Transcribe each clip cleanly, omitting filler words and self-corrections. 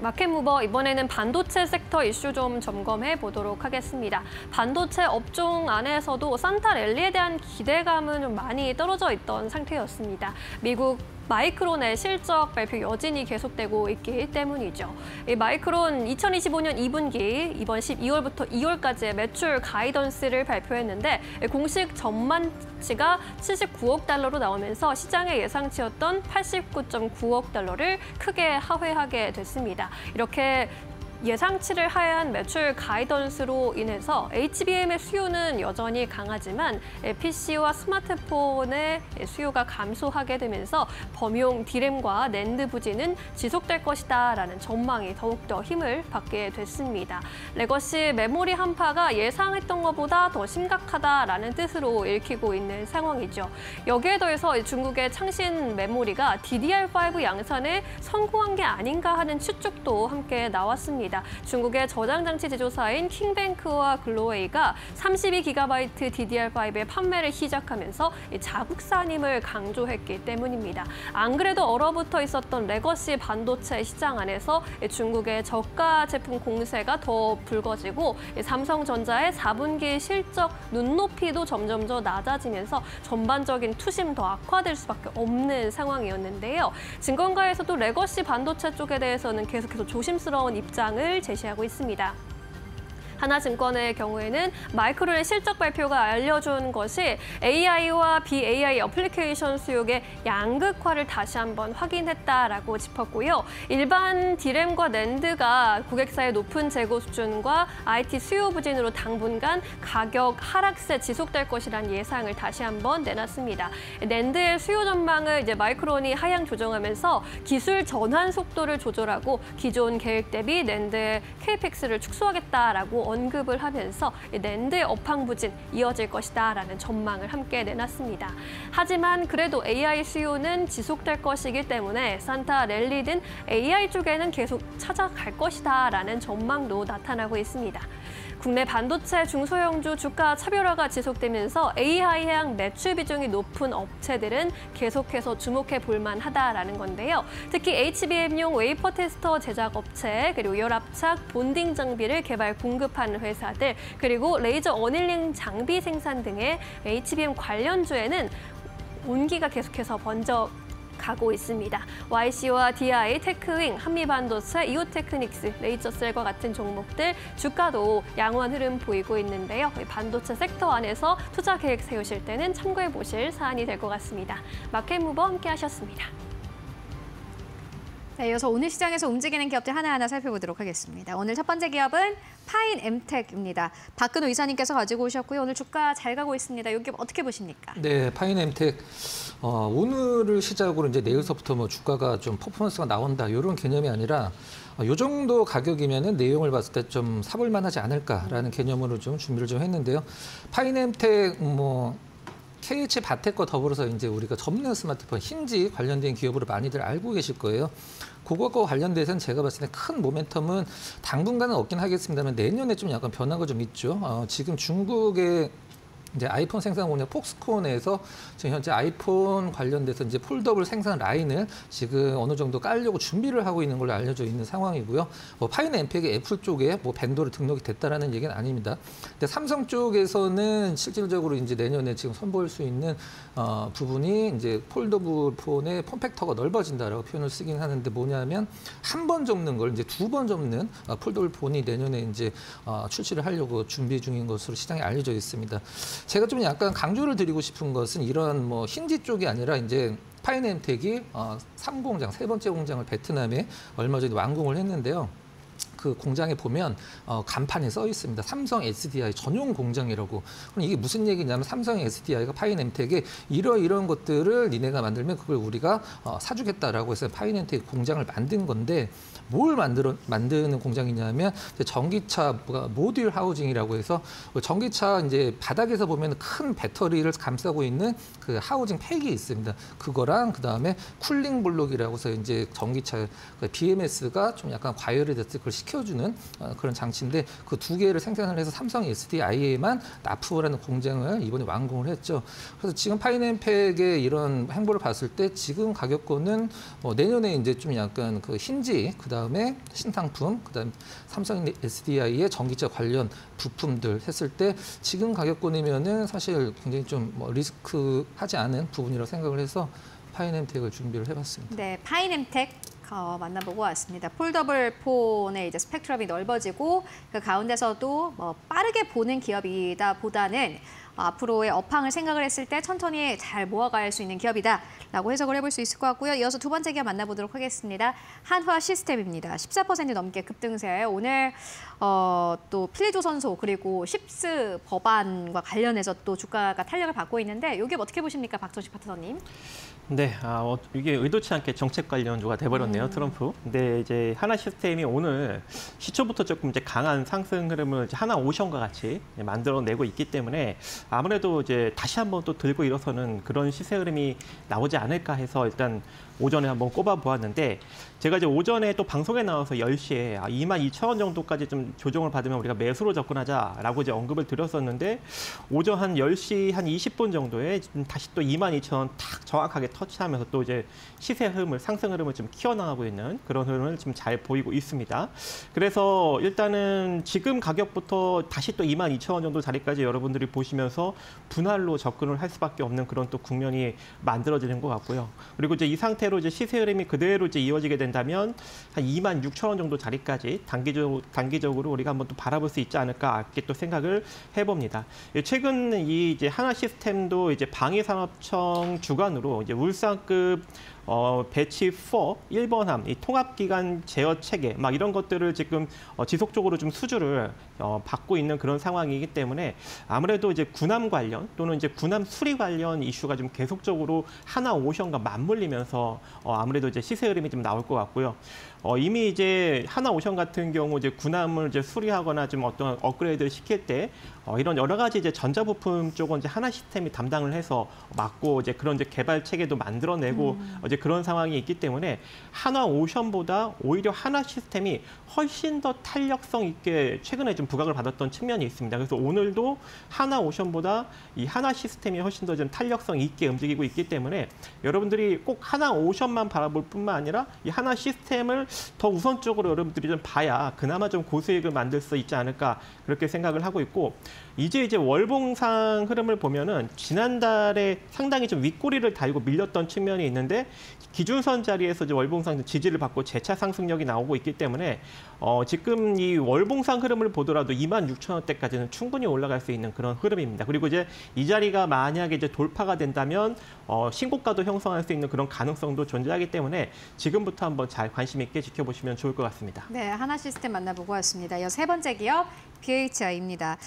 마켓무버 이번에는 반도체 섹터 이슈 좀 점검해 보도록 하겠습니다. 반도체 업종 안에서도 산타랠리에 대한 기대감은 좀 많이 떨어져 있던 상태였습니다. 미국 마이크론의 실적 발표 여진이 계속되고 있기 때문이죠. 이 마이크론 2025년 2분기 이번 12월부터 2월까지의 매출 가이던스를 발표했는데 공식 전망치가 79억 달러로 나오면서 시장의 예상치였던 89.9억 달러를 크게 하회하게 됐습니다. 이렇게 예상치를 하회한 매출 가이던스로 인해서 HBM의 수요는 여전히 강하지만 PC와 스마트폰의 수요가 감소하게 되면서 범용 D램과 낸드 부진은 지속될 것이다라는 전망이 더욱더 힘을 받게 됐습니다. 레거시 메모리 한파가 예상했던 것보다 더 심각하다라는 뜻으로 읽히고 있는 상황이죠. 여기에 더해서 중국의 창신 메모리가 DDR5 양산에 성공한 게 아닌가 하는 추측도 함께 나왔습니다. 중국의 저장장치 제조사인 킹뱅크와 글로웨이가 32GB DDR5의 판매를 시작하면서 자국산임을 강조했기 때문입니다. 안 그래도 얼어붙어 있었던 레거시 반도체 시장 안에서 중국의 저가 제품 공세가 더 불거지고 삼성전자의 4분기 실적 눈높이도 점점 더 낮아지면서 전반적인 투심 더 악화될 수밖에 없는 상황이었는데요. 증권가에서도 레거시 반도체 쪽에 대해서는 계속해서 조심스러운 입장을 제시하고 있습니다. 하나증권의 경우에는 마이크론의 실적 발표가 알려준 것이 AI와 BAI 어플리케이션 수요의 양극화를 다시 한번 확인했다라고 짚었고요. 일반 D램과 낸드가 고객사의 높은 재고 수준과 IT 수요 부진으로 당분간 가격 하락세 지속될 것이라는 예상을 다시 한번 내놨습니다. 낸드의 수요 전망을 마이크론이 하향 조정하면서 기술 전환 속도를 조절하고 기존 계획 대비 낸드의 CAPEX를 축소하겠다라고 언급을 하면서 낸드의 업황 부진 이어질 것이다라는 전망을 함께 내놨습니다. 하지만 그래도 AI 수요는 지속될 것이기 때문에 산타랠리든 AI 쪽에는 계속 찾아갈 것이다라는 전망도 나타나고 있습니다. 국내 반도체 중소형주 주가 차별화가 지속되면서 AI 해양 매출 비중이 높은 업체들은 계속해서 주목해 볼 만하다라는 건데요. 특히 HBM용 웨이퍼 테스터 제작 업체, 그리고 열압착 본딩 장비를 개발 공급하는 회사들, 그리고 레이저 어닐링 장비 생산 등의 HBM 관련주에는 온기가 계속해서 번져 가고 있습니다. YC와 DI, 테크윙, 한미반도체, 이오테크닉스, 레이저셀과 같은 종목들 주가도 양호한 흐름 보이고 있는데요. 반도체 섹터 안에서 투자 계획 세우실 때는 참고해 보실 사안이 될 것 같습니다. 마켓무버 함께 하셨습니다. 네, 이어서 오늘 시장에서 움직이는 기업들 하나하나 살펴보도록 하겠습니다. 오늘 첫 번째 기업은 파인엠텍입니다. 박근호 이사님께서 가지고 오셨고요. 오늘 주가 잘 가고 있습니다. 이 기업 어떻게 보십니까? 네, 파인엠텍 오늘을 시작으로 이제 내일서부터 뭐 주가가 좀 퍼포먼스가 나온다 이런 개념이 아니라 이 정도 가격이면은 내용을 봤을 때 좀 사볼 만하지 않을까라는 개념으로 좀 준비를 좀 했는데요. 파인엠텍 뭐 KH 바텍과 더불어서 이제 우리가 접는 스마트폰 힌지 관련된 기업으로 많이들 알고 계실 거예요. 그것과 관련돼서는 제가 봤을 때 큰 모멘텀은 당분간은 없긴 하겠습니다만 내년에 좀 약간 변화가 좀 있죠. 지금 중국의 이제 아이폰 생산 공장 폭스콘에서 지금 현재 아이폰 관련돼서 이제 폴더블 생산 라인을 지금 어느 정도 깔려고 준비를 하고 있는 걸로 알려져 있는 상황이고요. 뭐 파인엠텍이 애플 쪽에 뭐 벤더로 등록이 됐다라는 얘기는 아닙니다. 근데 삼성 쪽에서는 실질적으로 이제 내년에 지금 선보일 수 있는 부분이 이제 폴더블 폰의 폼팩터가 넓어진다라고 표현을 쓰긴 하는데 뭐냐면 한 번 접는 걸 이제 두 번 접는 폴더블 폰이 내년에 이제 출시를 하려고 준비 중인 것으로 시장에 알려져 있습니다. 제가 좀 약간 강조를 드리고 싶은 것은 이런 뭐 힌지 쪽이 아니라 이제 파인엠텍이 3공장, 세 번째 공장을 베트남에 얼마 전에 완공을 했는데요. 그 공장에 보면 간판에 써 있습니다. 삼성 SDI 전용 공장이라고. 그럼 이게 무슨 얘기냐면 삼성 SDI가 파인엠텍에 이런 것들을 니네가 만들면 그걸 우리가 사주겠다라고 해서 파인엠텍 공장을 만든 건데 뭘 만드는 공장이냐면 전기차 모듈 하우징이라고 해서 전기차 이제 바닥에서 보면 큰 배터리를 감싸고 있는 그 하우징 팩이 있습니다. 그거랑 그다음에 쿨링 블록이라고 해서 이제 전기차 BMS가 좀 약간 과열이 됐을 걸 시켜주는 그런 장치인데 그 두 개를 생산을 해서 삼성 SDI에만 납품을 하는 공장을 이번에 완공을 했죠. 그래서 지금 파인앤팩의 이런 행보를 봤을 때 지금 가격권은 내년에 이제 좀 약간 그 힌지, 그 다음에 신상품, 그 다음 삼성 SDI의 전기차 관련 부품들 했을 때 지금 가격권이면은 사실 굉장히 좀 리스크하지 않은 부분이라고 생각을 해서 파인앤텍을 준비를 해봤습니다. 네, 파인엠텍 만나보고 왔습니다. 폴더블 폰의 이제 스펙트럼이 넓어지고 그 가운데서도 빠르게 보는 기업이다 보다는 앞으로의 업황을 생각을 했을 때 천천히 잘 모아갈 수 있는 기업이다라고 해석을 해볼 수 있을 것 같고요. 이어서 두 번째 기업 만나보도록 하겠습니다. 한화 시스템입니다. 14% 넘게 급등세. 오늘 또 필리조선소 그리고 십스 법안과 관련해서 또 주가가 탄력을 받고 있는데 이 기업 어떻게 보십니까, 박정식 파트너님? 네, 이게 의도치 않게 정책 관련주가 돼버렸네요, 트럼프. 근데 이제 하나 시스템이 오늘 시초부터 조금 이제 강한 상승 흐름을 이제 하나 오션과 같이 만들어내고 있기 때문에 아무래도 이제 다시 한번 또 들고 일어서는 그런 시세 흐름이 나오지 않을까 해서 일단 오전에 한번 꼽아보았는데 제가 이제 오전에 또 방송에 나와서 10시에 22,000원 정도까지 좀 조정을 받으면 우리가 매수로 접근하자라고 이제 언급을 드렸었는데 오전 한 10시 한 20분 정도에 다시 또 22,000원 탁 정확하게 터치하면서 또 이제 시세 흐름을 상승 흐름을 좀 키워나가고 있는 그런 흐름을 좀 잘 보이고 있습니다. 그래서 일단은 지금 가격부터 다시 또 22,000원 정도 자리까지 여러분들이 보시면서 분할로 접근을 할 수밖에 없는 그런 또 국면이 만들어지는 것 같고요. 그리고 이제 이 상태로 이제 시세 흐름이 그대로 이제 이어지게 된다면 한 26,000원 정도 자리까지 단기적으로 우리가 한번 또 바라볼 수 있지 않을까 이렇게 또 생각을 해봅니다. 최근 이 이제 하나 시스템도 이제 방위산업청 주관으로 이제 울산급 배치 4, 1번함, 이 통합기관 제어 체계, 막 이런 것들을 지금 지속적으로 좀 수주를 받고 있는 그런 상황이기 때문에 아무래도 이제 군함 관련 또는 이제 군함 수리 관련 이슈가 좀 계속적으로 하나 오션과 맞물리면서 아무래도 이제 시세 흐름이 좀 나올 것 같고요. 이미 이제 하나 오션 같은 경우 이제 군함을 이제 수리하거나 좀 어떤 업그레이드를 시킬 때 이런 여러 가지 이제 전자부품 쪽은 이제 하나 시스템이 담당을 해서 맡고 이제 그런 이제 개발 체계도 만들어내고 이제 그런 상황이 있기 때문에 하나 오션보다 오히려 하나 시스템이 훨씬 더 탄력성 있게 최근에 좀 부각을 받았던 측면이 있습니다. 그래서 오늘도 하나 오션보다 이 하나 시스템이 훨씬 더 좀 탄력성 있게 움직이고 있기 때문에 여러분들이 꼭 하나 오션만 바라볼 뿐만 아니라 이 하나 시스템을 더 우선적으로 여러분들이 좀 봐야 그나마 좀 고수익을 만들 수 있지 않을까 그렇게 생각을 하고 있고 이제 월봉상 흐름을 보면은 지난달에 상당히 좀 윗꼬리를 달고 밀렸던 측면이 있는데 기준선 자리에서 이제 월봉상 지지를 받고 재차 상승력이 나오고 있기 때문에 지금 이 월봉상 흐름을 보더라도 26,000원대까지는 충분히 올라갈 수 있는 그런 흐름입니다. 그리고 이제 이 자리가 만약에 이제 돌파가 된다면 신고가도 형성할 수 있는 그런 가능성도 존재하기 때문에 지금부터 한번 잘 관심 있게 지켜보시면 좋을 것 같습니다. 네, 하나 시스템 만나보고 왔습니다. 이어 세 번째 기업 BHI입니다.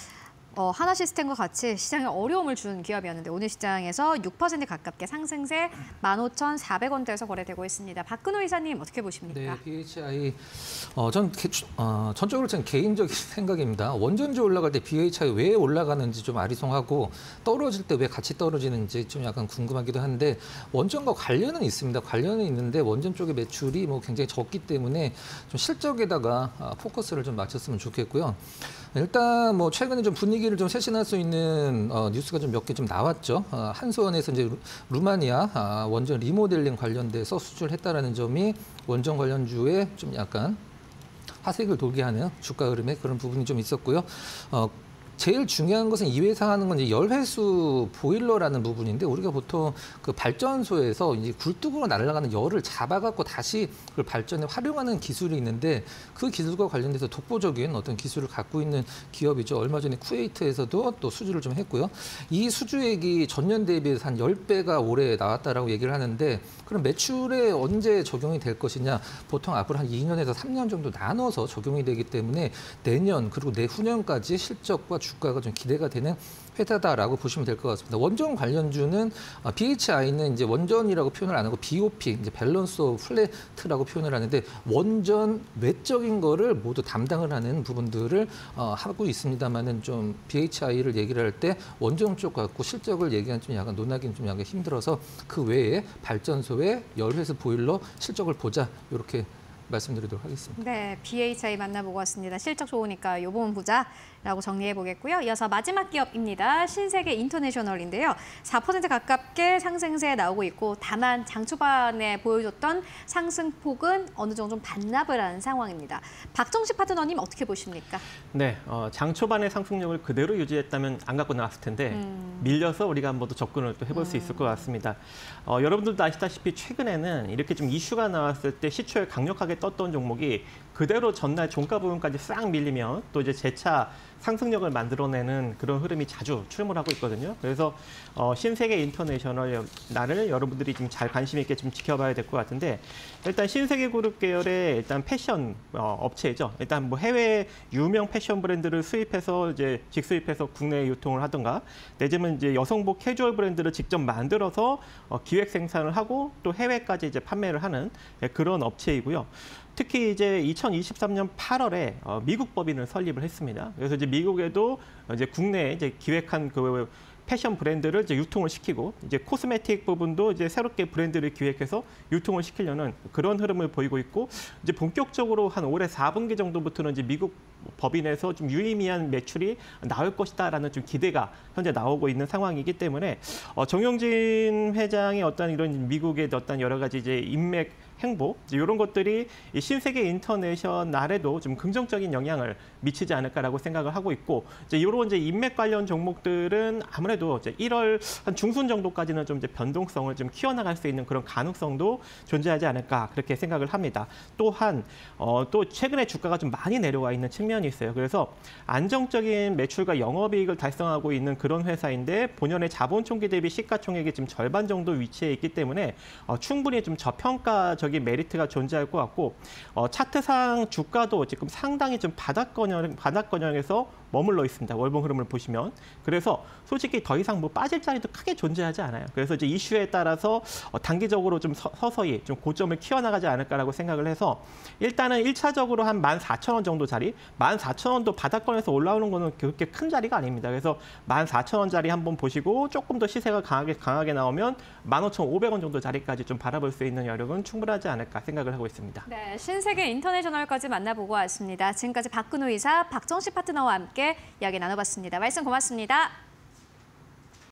하나 시스템과 같이 시장에 어려움을 준 기업이었는데 오늘 시장에서 6% 가깝게 상승세 15,400원대에서 거래되고 있습니다. 박근호 이사님 어떻게 보십니까? 네, BHI 전적으로 제 개인적인 생각입니다. 원전지 올라갈 때 BHI 왜 올라가는지 좀 아리송하고 떨어질 때 왜 같이 떨어지는지 좀 약간 궁금하기도 한데 원전과 관련은 있습니다. 관련은 있는데 원전 쪽의 매출이 굉장히 적기 때문에 좀 실적에다가 포커스를 좀 맞췄으면 좋겠고요. 일단 최근에 좀 분위기를 좀 쇄신할 수 있는 뉴스가 좀 몇 개 좀 나왔죠. 한수원에서 이제 루마니아 원전 리모델링 관련돼서 수주를 했다라는 점이 원전 관련주에 좀 약간 화색을 돌게 하는 주가 흐름에 그런 부분이 좀 있었고요. 제일 중요한 것은 이 회사 하는 건 이제 열회수 보일러라는 부분인데 우리가 보통 그 발전소에서 이제 굴뚝으로 날아가는 열을 잡아갖고 다시 그걸 발전에 활용하는 기술이 있는데 그 기술과 관련돼서 독보적인 어떤 기술을 갖고 있는 기업이죠. 얼마 전에 쿠웨이트에서도 또 수주를 좀 했고요. 이 수주액이 전년 대비해서 한 10배가 올해 나왔다라고 얘기를 하는데 그럼 매출에 언제 적용이 될 것이냐? 보통 앞으로 한 2년에서 3년 정도 나눠서 적용이 되기 때문에 내년 그리고 내후년까지 실적과 주가가 좀 기대가 되는 회사다라고 보시면 될 것 같습니다. 원전 관련주는 BHI는 이제 원전이라고 표현을 안 하고 BOP, 이제 밸런스 오브 플래트라고 표현을 하는데 원전 외적인 거를 모두 담당을 하는 부분들을 하고 있습니다만은 좀 BHI를 얘기를 할 때 원전 쪽 갖고 실적을 얘기하는 좀 약간 논하기는 좀 약간 힘들어서 그 외에 발전소에 열회수 보일러 실적을 보자 이렇게 말씀드리도록 하겠습니다. 네, BHI 만나보고 왔습니다. 실적 좋으니까 요 부분 보자라고 정리해 보겠고요. 이어서 마지막 기업입니다. 신세계 인터내셔널인데요. 4% 가깝게 상승세 나오고 있고 다만 장 초반에 보여줬던 상승폭은 어느 정도 좀 반납을 한 상황입니다. 박정식 파트너님 어떻게 보십니까? 네, 장 초반의 상승력을 그대로 유지했다면 안 갖고 나왔을 텐데 밀려서 우리가 한번 더 접근을 또 해볼 수 있을 것 같습니다. 여러분들도 아시다시피 최근에는 이렇게 좀 이슈가 나왔을 때 시초에 강력하게 떴던 종목이 그대로 전날 종가 부분까지 싹 밀리면 또 이제 재차 상승력을 만들어내는 그런 흐름이 자주 출몰하고 있거든요. 그래서 신세계 인터내셔널 나를 여러분들이 좀 잘 관심 있게 좀 지켜봐야 될 것 같은데 일단 신세계 그룹 계열의 일단 패션 업체죠. 일단 뭐 해외 유명 패션 브랜드를 수입해서 이제 직수입해서 국내에 유통을 하든가 내지는 이제 여성복 캐주얼 브랜드를 직접 만들어서 기획 생산을 하고 또 해외까지 이제 판매를 하는 그런 업체이고요. 특히 이제 2023년 8월에 미국 법인을 설립을 했습니다. 그래서 이제 미국에도 이제 국내에 이제 기획한 그 패션 브랜드를 이제 유통을 시키고 이제 코스메틱 부분도 이제 새롭게 브랜드를 기획해서 유통을 시키려는 그런 흐름을 보이고 있고 이제 본격적으로 한 올해 4분기 정도부터는 이제 미국 법인에서 좀 유의미한 매출이 나올 것이다라는 좀 기대가 현재 나오고 있는 상황이기 때문에 정영진 회장의 어떤 이런 미국의 어떤 여러 가지 이제 인맥 행보 이런 것들이 이 신세계 인터내셔널에도 좀 긍정적인 영향을 미치지 않을까라고 생각을 하고 있고 이제 이런 이제 인맥 관련 종목들은 아무래도 이제 1월 한 중순 정도까지는 좀 이제 변동성을 좀 키워나갈 수 있는 그런 가능성도 존재하지 않을까 그렇게 생각을 합니다. 또한 또 최근에 주가가 좀 많이 내려와 있는 측면이 있어요. 그래서 안정적인 매출과 영업이익을 달성하고 있는 그런 회사인데 본연의 자본총기 대비 시가총액이 지금 절반 정도 위치해 있기 때문에 충분히 좀 저평가적인 메리트가 존재할 것 같고 차트상 주가도 지금 상당히 좀 바닥권역에서 머물러 있습니다. 월봉 흐름을 보시면. 그래서 솔직히 더 이상 뭐 빠질 자리도 크게 존재하지 않아요. 그래서 이제 이슈에 따라서 단기적으로 좀 서서히 좀 고점을 키워나가지 않을까라고 생각을 해서 일단은 1차적으로 한 14,000원 정도 자리, 14,000원도 바닥권에서 올라오는 거는 그렇게 큰 자리가 아닙니다. 그래서 14,000원 자리 한번 보시고 조금 더 시세가 강하게 나오면 15,500원 정도 자리까지 좀 바라볼 수 있는 여력은 충분하지 않을까 생각을 하고 있습니다. 네, 신세계 인터내셔널까지 만나보고 왔습니다. 지금까지 박근호 이사, 박정식 파트너와 함께 이야기 나눠봤습니다. 말씀 고맙습니다.